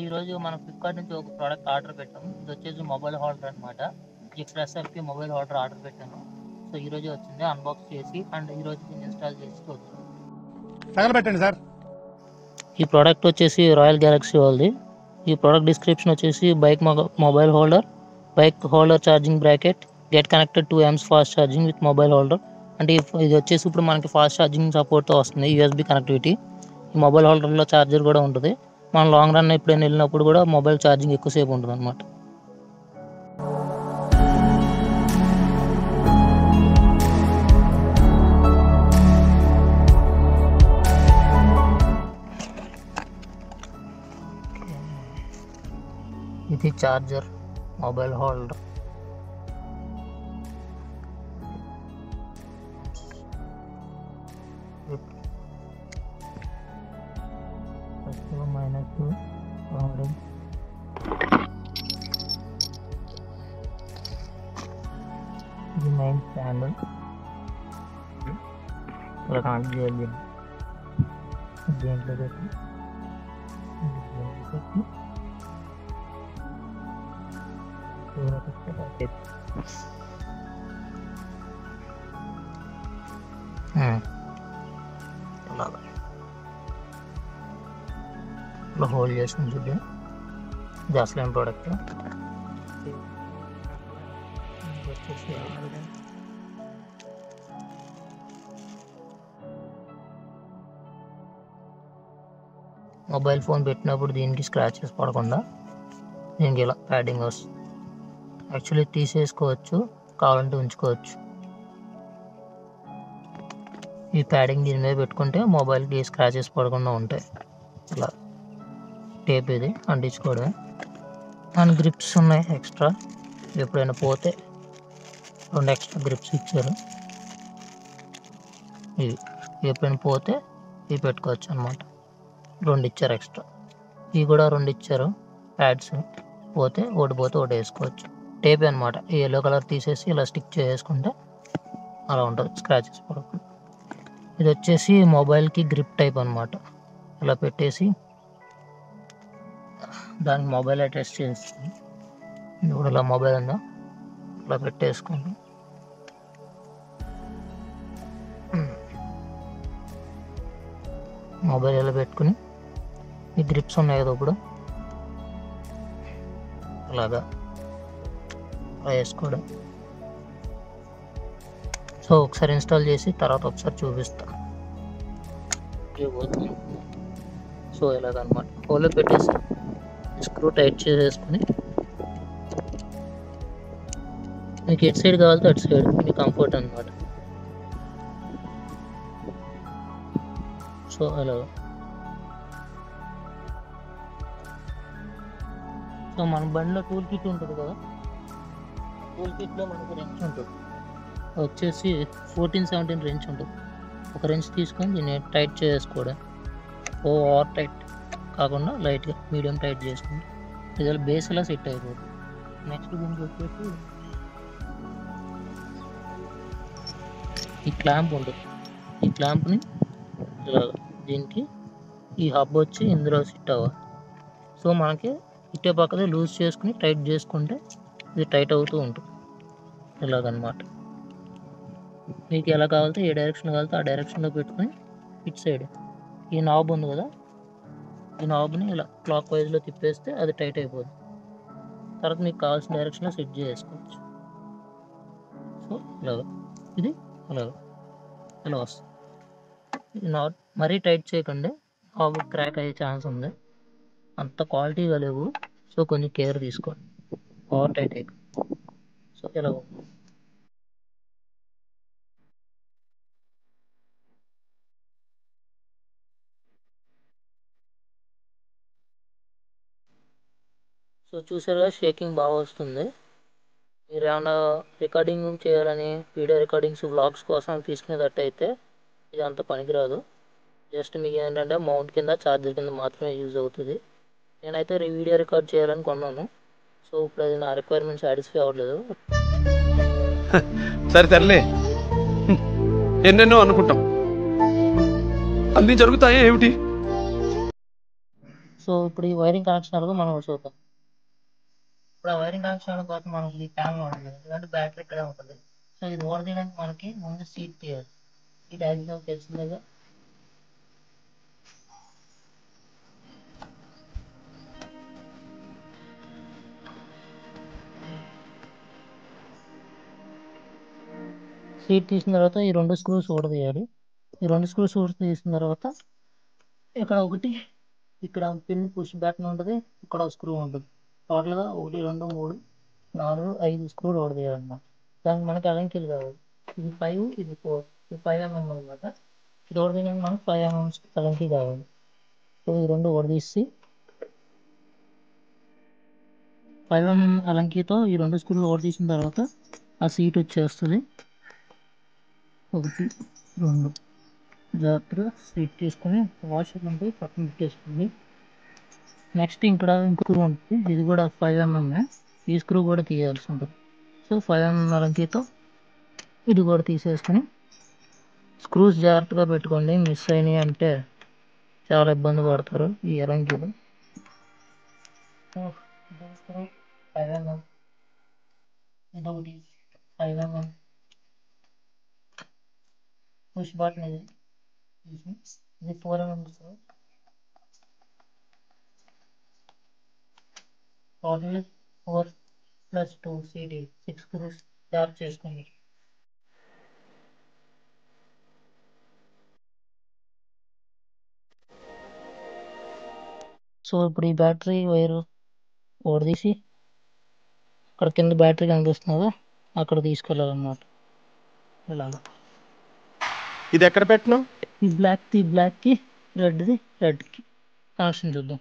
ఈరోజు మనం ఫ్లిప్కార్ట్ నుంచి ఒక ప్రోడక్ట్ ఆర్డర్ పెట్టాము. ఇది వచ్చేసి మొబైల్ హోల్డర్ అనమాట. XSLP మొబైల్ హోల్డర్ ఆర్డర్ పెట్టాను. సో ఈరోజు వచ్చింది అన్బాక్స్ చేసి అండ్ ఈరోజు దీన్ని ఇన్స్టాల్ చేసి చూద్దాం. తగలబెట్టండి సార్. ఈ ప్రోడక్ట్ వచ్చేసి రాయల్ గ్యాలక్సీ వాళ్ళది. ఈ ప్రోడక్ట్ డిస్క్రిప్షన్ వచ్చేసి mobile holder, bike holder charging bracket, get connected to ఎమ్స్ fast charging with mobile holder. అంటే ఇది వచ్చేసి ఇప్పుడు మనకి ఫాస్ట్ ఛార్జింగ్ సపోర్ట్తో వస్తుంది, USB కనెక్టివిటీ. ఈ మొబైల్ హోల్డర్లో ఛార్జర్ కూడా ఉంటుంది. మనం లాంగ్ రన్ ఎప్పుడైనా వెళ్ళినప్పుడు కూడా మొబైల్ ఛార్జింగ్ ఎక్కువసేపు ఉంటుంది అనమాట. ఇది చార్జర్, మొబైల్ హోల్డర్. మైనస్ ఇది మెయిన్ స్టాండ్ ఇలా కనెక్ట్ చేయాలి. దీంట్లో పెట్టి ఇలా హోల్డ్ చేసుకుని చూద్దాం. జాస్లైన్ ప్రోడక్ట్ మొబైల్ ఫోన్ పెట్టినప్పుడు దీనికి స్క్రాచెస్ పడకుండా దీనికి ఇలా ప్యాడింగ్ వస్తుంది. యాక్చువల్లీ తీసేసుకోవచ్చు, కావాలంటే ఉంచుకోవచ్చు. ఈ ప్యాడింగ్ దీని మీద పెట్టుకుంటే మొబైల్కి స్క్రాచెస్ పడకుండా ఉంటాయి. ఇలా టేప్ ఇది అంటించుకోవడమే. అండ్ గ్రిప్స్ ఉన్నాయి ఎక్స్ట్రా, ఎప్పుడైనా పోతే 2 ఎక్స్ట్రా గ్రిప్స్ ఇచ్చారు. ఇవి ఎప్పుడైనా పోతే ఇవి పెట్టుకోవచ్చు అనమాట. 2 ఇచ్చారు ఎక్స్ట్రా. ఇవి కూడా 2 ఇచ్చారు ప్యాడ్స్. పోతే ఒకటి వేసుకోవచ్చు. టేప్ అనమాట. ఈ ఎల్లో కలర్ తీసేసి ఇలా స్టిక్ చేసుకుంటే అలా ఉంటుంది, స్క్రాచెస్ పడకుండా. ఇది వచ్చేసి మొబైల్కి గ్రిప్ టైప్ అనమాట. ఇలా పెట్టేసి దానికి మొబైల్ అటాచ్ చేస్తుంది. ఇది కూడా ఇలా మొబైల్ ఉందా ఇలా పెట్టేసుకుంటాం. మొబైల్ ఇలా పెట్టుకుని ఈ గ్రిప్స్ ఉన్నాయి కదా ఇప్పుడు అలాగా వేసుకోవడం. సో ఒకసారి ఇన్స్టాల్ చేసి తర్వాత ఒకసారి చూపిస్తా. సో ఇలాగనమాట హోల్లో పెట్టేసి స్క్రూ టైట్ చేసేసుకుని మీకు ఎటు సైడ్ కావాలితే అటు సైడ్ మీ కంఫర్ట్ అనమాట. సో అలాగ. సో మన బండిలో టూల్ కిట్ ఉంటుంది కదా, టూల్ కిట్లో మనకు రెంచ్ ఉంటుంది. వచ్చేసి 14-17 రెంచ్ ఉంటుంది. ఒక రెంచ్ తీసుకొని దీన్ని టైట్ చేసుకోవడం. ఓవర్ టైట్ కాకుండా లైట్గా మీడియం టైట్ చేసుకుంటే ఇది బేస్ ఇలా సెట్ అయిపోతుంది. నెక్స్ట్ దీనికి వచ్చేసి ఈ క్లాంప్ ఉంటుంది. ఈ క్లాంప్ని ఇలా దీనికి ఈ హబ్ వచ్చి ఇందులో సెట్ అవ్వాలి. సో మనకి ఇటే పక్కనే లూజ్ చేసుకుని టైట్ చేసుకుంటే ఇది టైట్ అవుతూ ఉంటుంది ఇలాగనమాట. మీకు ఎలా కావాలితే ఏ డైరెక్షన్ కావాలితే ఆ డైరెక్షన్లో పెట్టుకొని ఇటు సైడ్ ఈ నాబ్ ఉంది కదా, ఈ నాబ్ని ఇలా క్లాక్ వైజ్లో తిప్పేస్తే అది టైట్ అయిపోతుంది. తర్వాత మీకు కావాల్సిన డైరెక్షన్లో సెట్ చేసుకోవచ్చు. సో ఇలాగ ఇది అలాగ ఇలా వస్తుంది. ఇది నాట్ మరీ టైట్ చేయకండి, నాబ్ క్రాక్ అయ్యే ఛాన్స్ ఉంది. అంత క్వాలిటీగా లేవు. సో కొంచెం కేర్ తీసుకోండి, ఓవర్ టైట్ అయ్యి. సో ఇలా సో చూసారుగా షేకింగ్ బాగా వస్తుంది. మీరు ఏమైనా రికార్డింగ్ చేయాలని వీడియో రికార్డింగ్స్ వ్లాగ్స్ కోసం తీసుకునేటట్టయితే ఇది అంత పనికిరాదు. జస్ట్ మీకు ఏంటంటే మౌంట్ కింద ఛార్జర్ కింద మాత్రమే యూజ్ అవుతుంది. నేనైతే వీడియో రికార్డ్ చేయాలని కొన్నాను. సో ఇప్పుడు అది నా రిక్వైర్మెంట్ సాటిస్ఫై అవ్వట్లేదు. సరే తరలే, ఎన్నెన్నో అనుకుంటాం, అన్నీ జరుగుతాయా ఏమిటి? సో ఇప్పుడు ఈ వైరింగ్ కనెక్షన్ అనేది మనం చూద్దాం. ఇప్పుడు ఆ వైరింగ్ కనెక్షన్ కోసం మనం ఈ ఫ్యాన్ వాడాలి, ఎందుకంటే బ్యాటరీ ఇక్కడే ఉంటుంది. సో ఇది ఓడదీయడానికి మనకి ముందు సీట్ తీయాలి. Seat oxygen తెలిసిందేగా. సీట్ తీసిన తర్వాత ఈ 2 స్క్రూస్ ఊడదీయాలి. ఈ 2 స్క్రూస్ తీసిన తర్వాత ఇక్కడ ఒకటి, ఇక్కడ పిన్ పుష్ బ్యాక్ ఉంటుంది, ఇక్కడ స్క్రూ ఉంటుంది. టోటల్గా 1 2 3 4 5 స్క్రూలు ఊడదీయాలన్నమాట. దానికి మనకి అలంకీలు కావాలి. ఇది 5, ఇది 4, ఇది 5 mm అనమాట. ఇది ఊడదీయడానికి మనకు 5 mm అలంకీ కావాలి. సో ఈ 2 ఊడదీసి 5 mm అలంకీతో ఈ 2 స్క్రూలు ఊడదీసిన తర్వాత ఆ సీట్ వచ్చేస్తుంది. 1 2 జాగ్రత్తగా సీట్ తీసుకొని వాషర్ ఉంటే పక్కన పెట్టేసుకుంది. నెక్స్ట్ ఇక్కడ ఇంకో స్క్రూ ఉంటుంది, ఇది కూడా 5 mm. ఈ స్క్రూ కూడా తీయాల్సి ఉంటుంది. సో 5 mm అలంకీతో ఇది కూడా తీసేసుకొని స్క్రూస్ జాగ్రత్తగా పెట్టుకోండి. మిస్ అయినాయి అంటే చాలా ఇబ్బంది పడతారు ఈ అలంకీలు. స్క్రూ 5 mm, ఇదొకటి 5 mm. పుష్ బటన్ ఇది 4 mm screw. Total 4 + 2 CD 6 screws జాగ్రత్త చేసుకోండి. సో ఇప్పుడు ఈ బ్యాటరీ వైరు ఓడదీసి అక్కడ కింద బ్యాటరీ కనిపిస్తున్నదో అక్కడ తీసుకెళ్ళాలన్నమాట. ఇలాగా ఇది ఎక్కడ పెట్టను? ఈ బ్లాక్కి రెడ్కి కనెక్షన్ చూద్దాం.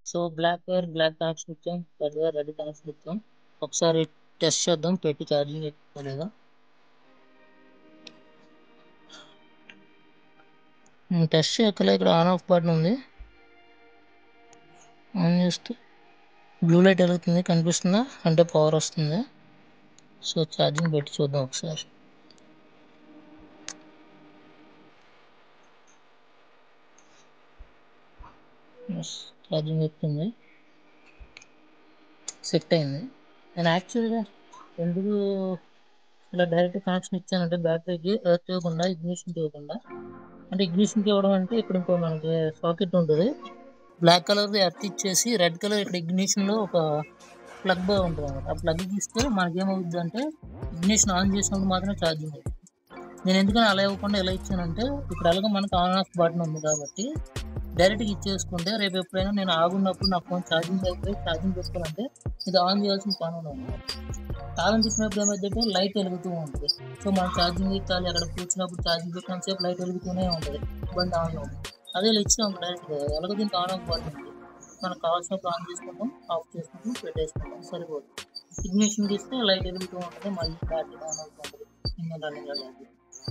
సో బ్లాక్ కనెక్షన్ ఇచ్చాం, పెద్దగా రెడ్ కనెక్షన్ ఇచ్చాం. ఒకసారి టెస్ట్ చేద్దాం పెట్టి ఛార్జింగ్ ఎక్కువ. టెస్ట్ చేయక్కలే, ఇక్కడ ఆన్ ఆఫ్ బటన్ ఉంది. ఆన్ చేస్తే బ్లూ లైట్ వెలుగుతుంది, కనిపిస్తుందా అంటే పవర్ వస్తుంది. సో ఛార్జింగ్ పెట్టి చూద్దాం ఒకసారి. ఛార్జింగ్ ఎక్కుతుంది, సెట్ అయింది. నేను యాక్చువల్గా ఎందుకు ఇలా డైరెక్ట్ కనెక్షన్ ఇచ్చానంటే బ్యాటరీకి ఎర్త్ ఇవ్వకుండా ఇగ్నిషన్కి ఇవ్వకుండా. అంటే ఇగ్నిషన్కి ఇవ్వడం అంటే ఇక్కడ ఇంకో మనకి సాకెట్ ఉంటుంది, బ్లాక్ కలర్ది ఎర్త్ ఇచ్చేసి రెడ్ కలర్ ఇక్కడ ఇగ్నిషన్లో ఒక ప్లగ్ బాగా ఉంటుంది అనమాట. ఆ ప్లగ్ ఇస్తే మనకేమవుతుంది అంటే ఇగ్నిషన్ ఆన్ చేసినప్పుడు మాత్రమే ఛార్జింగ్ అవుతుంది. నేను ఎందుకని అలా ఇవ్వకుండా ఎలా ఇచ్చానంటే ఇక్కడ అలాగే మనకు ఆన్ ఆఫ్ బటన్ ఉంది కాబట్టి డైరెక్ట్గా ఇచ్చేసుకుంటే రేపు ఎప్పుడైనా నేను ఆగున్నప్పుడు నా ఫోన్ ఛార్జింగ్ అయిపోయి ఛార్జింగ్ పెట్టుకోవాలంటే ఇది ఆన్ చేయాల్సిన పని ఉంది. కాలం చెప్పినప్పుడు ఏమైందంటే లైట్ వెలుగుతూ ఉంటుంది. సో మనం ఛార్జింగ్ ఎక్కాలి, అక్కడ కూర్చున్నప్పుడు ఛార్జింగ్ పెట్టినంతసేపు లైట్ వెలుగుతూనే ఉంటుంది, బండి ఆన్లో ఉంటుంది. అదే ఇచ్చాం డైరెక్ట్గా, ఎలాగో దీనికి ఆన్ ఆఫ్ బటన్ ఉంది, మనకు కావాల్సినప్పుడు ఆన్ చేసుకుంటాం, ఆఫ్ చేసుకుంటాం, పెట్టేసుకుంటాం, సరిపోతుంది. ఇగ్నిషన్ తీస్తే లైట్ వెలుగుతూ ఉంటుంది, మళ్ళీ బ్యాటరీ ఆన్ అవుతుంది, ఇంజన్ రన్నింగ్ అలాంటి.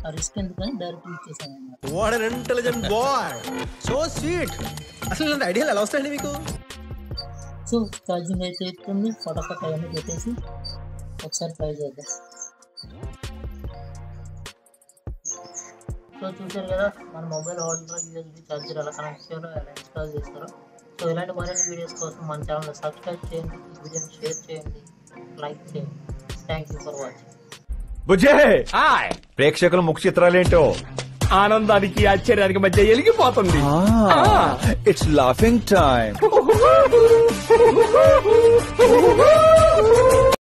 ఆ రిస్క్ ఎందుకని డైరెక్ట్ ఇచ్చేసాను అన్నమాట. What N intelligent boy, so sweet. అసలు ఇలాంటి ఐడియాలు ఎలా వస్తాయండి మీకు? సో ఛార్జింగ్ అయితే ఎక్కుతుంది, ఫటాఫట్ అవన్నీ పెట్టేసి ఒకసారి ట్రై చేద్దాం. సో చూసారు కదా మన మొబైల్ హోల్డర్ USB ఛార్జర్ ఎలా కనెక్ట్ చేయాలో, ఎలా ఇన్స్టాల్ చేస్తారో. సో ఇలాంటి మరిన్ని వీడియోస్ కోసం మన ఛానల్ సబ్స్క్రైబ్ చేయండి, ఈ వీడియోని షేర్ చేయండి, లైక్ చేయండి. Thank you for watching. బుజ్జే ప్రేక్షకుల ముఖ చిత్రాలేంటో ఆనందానికి ఆశ్చర్యానికి మధ్య ఎలిగిపోతుంది. It's laughing time.